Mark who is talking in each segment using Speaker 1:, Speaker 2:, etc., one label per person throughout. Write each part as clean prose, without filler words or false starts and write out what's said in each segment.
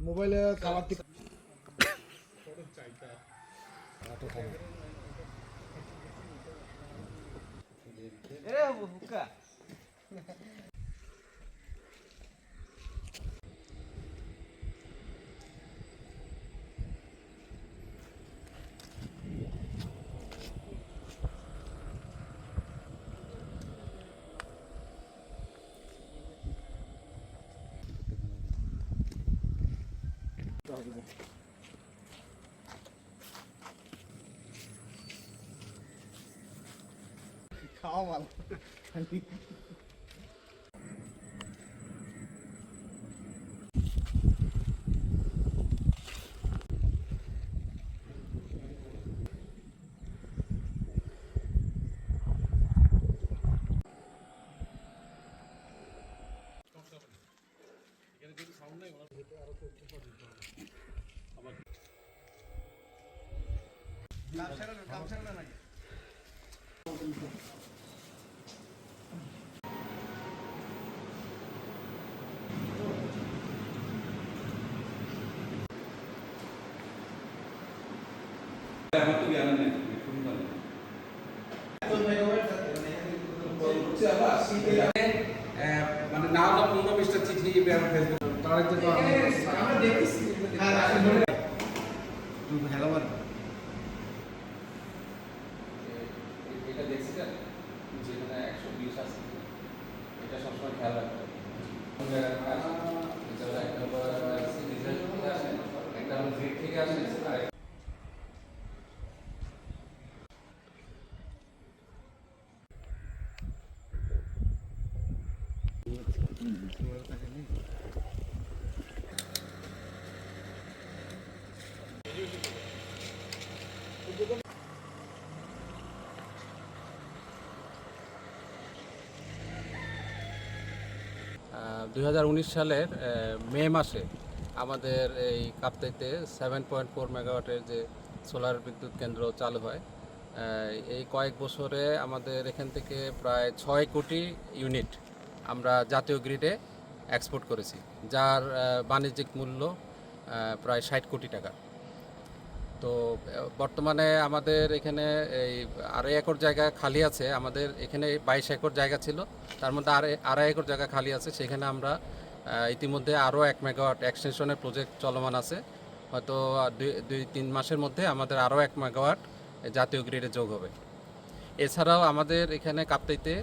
Speaker 1: মোবাইলে খাবার খাওয়া ভালো।
Speaker 2: মানে না হলে 15-20টা চিঠি এটা দেখছিলেন যেখানে 120 আছে এটা সবসময় খেয়াল রাখতে হবে। একটা গ্রিড থেকে আসে সালের মে মাসে আমাদের এই কাপ্তাইতে 7.4 মেগাওয়াটের যে সোলার বিদ্যুৎ কেন্দ্র চালু হয়। এই কয়েক বছরে আমাদের এখান থেকে প্রায় 6 কোটি ইউনিট আমরা জাতীয় গ্রিডে এক্সপোর্ট করেছি, যার বাণিজ্যিক মূল্য প্রায় 60 কোটি টাকা। তো বর্তমানে আমাদের এখানে এই 2.5 একর জায়গা খালি আছে। আমাদের এখানে 22 একর জায়গা ছিল, তার মধ্যে 2.5 একর জায়গা খালি আছে। সেখানে আমরা ইতিমধ্যে আরও 1 মেগাওয়াট এক্সটেনশনের প্রজেক্ট চলমান আছে। হয়তো 2-3 মাসের মধ্যে আমাদের আরও 1 মেগাওয়াট জাতীয় গ্রিডে যোগ হবে। এছাড়াও আমাদের এখানে কাপ্তাইতে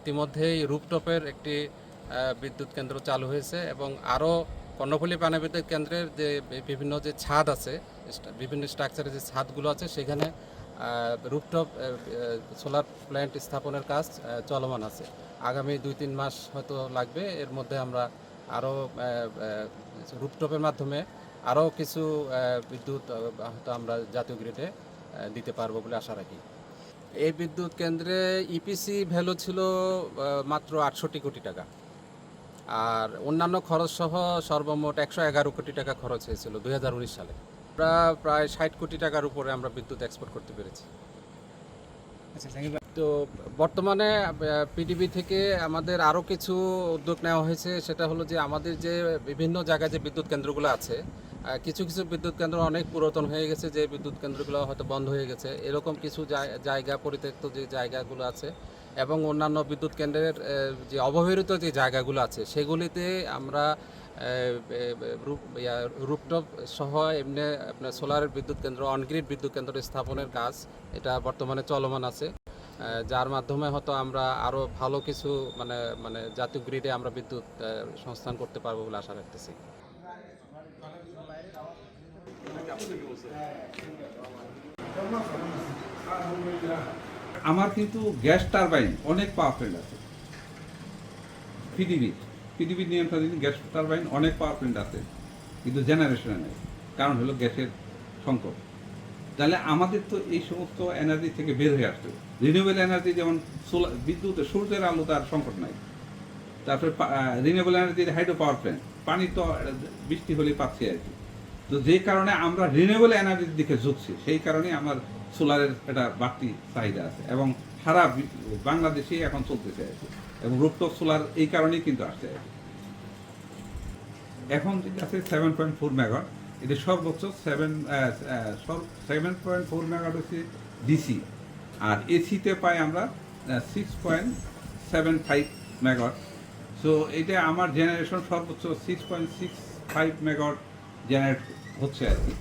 Speaker 2: ইতিমধ্যেই রুফটপের একটি বিদ্যুৎ কেন্দ্র চালু হয়েছে এবং আরও কর্ণফুলী পানিবিদ্যুৎ কেন্দ্রের যে বিভিন্ন যে ছাদ আছে, বিভিন্ন স্ট্রাকচারের যে ছাদগুলো আছে, সেখানে রুফটপ সোলার প্ল্যান্ট স্থাপনের কাজ চলমান আছে। আগামী 2-3 মাস হয়তো লাগবে। এর মধ্যে আমরা আরও রুফটপের মাধ্যমে আরও কিছু বিদ্যুৎ হয়তো আমরা জাতীয় গ্রিডে দিতে পারবো বলে আশা রাখি। এই বিদ্যুৎ কেন্দ্রে ইপিসি ভ্যালু ছিল মাত্র 68 কোটি টাকা, আর অন্যান্য খরচ সহ সর্বমোট 111 কোটি টাকা খরচ হয়েছিল 2019 সালে। আমরা প্রায় 60 কোটি টাকার উপরে আমরা বিদ্যুৎ এক্সপোর্ট করতে পেরেছি। তো বর্তমানে পিডিবি থেকে আমাদের আরও কিছু উদ্যোগ নেওয়া হয়েছে। সেটা হলো যে আমাদের যে বিভিন্ন জায়গায় যে বিদ্যুৎ কেন্দ্রগুলো আছে, কিছু কিছু বিদ্যুৎ কেন্দ্র অনেক পুরাতন হয়ে গেছে, যে বিদ্যুৎ কেন্দ্রগুলো হয়তো বন্ধ হয়ে গেছে। এরকম কিছু জায়গা, পরিত্যক্ত যে জায়গাগুলো আছে এবং অন্যান্য বিদ্যুৎ কেন্দ্রের যে অবহেলিত যে জায়গাগুলো আছে, সেগুলিতে আমরা রুফটপ সহ এমনি আপনার সোলারের বিদ্যুৎ কেন্দ্র, অনগ্রিড বিদ্যুৎ কেন্দ্র স্থাপনের কাজ এটা বর্তমানে চলমান আছে, যার মাধ্যমে হয়তো আমরা আরও ভালো কিছু মানে জাতীয় গ্রিডে আমরা বিদ্যুৎ সংস্থান করতে পারবো বলে আশা রাখতেছি।
Speaker 3: আমার কিন্তু গ্যাস টারবাইন অনেক পাওয়ারফুল আছে। পিডিবি নিয়ন্ত্রণাধীন গ্যাস টারবাইন অনেক পাওয়ারফুল আছে, কিন্তু জেনারেশনে নেই। কারণ হলো গ্যাসের সংকট। তাহলে আমাদের তো এই সমস্ত এনার্জি থেকে বের হয়ে আসতে হবে। রিনিউয়েবল এনার্জি যেমন বিদ্যুতের সূর্যের আলো, তার সংকট নাই। তারপরে রিনিউয়েবল এনার্জির হাইড্রো পাওয়ার প্ল্যান্ট, পানি তো বৃষ্টি হলেই পাচ্ছি আর কি। তো যে কারণে আমরা রিনিউয়েবল এনার্জির দিকে ঝুঁকছি, সেই কারণে আমার সোলারের একটা বাড়তি চাহিদা আছে এবং সারা বাংলাদেশেই এখন চলতেছে আর কি। এবং রুফটপ সোলার এই কারণেই কিন্তু আসছে আর কি। এখন যেটা আছে 7.4 মেগাওয়াট, এটা সর্বোচ্চ 7.4 মেগাওয়াট হচ্ছে ডিসি, আর এসিতে পাই আমরা 6.75 মেগাওয়াট। সো এটা আমার জেনারেশন সর্বোচ্চ 6.65 মেগাওয়াট জেনারেট হচ্ছে আর কি।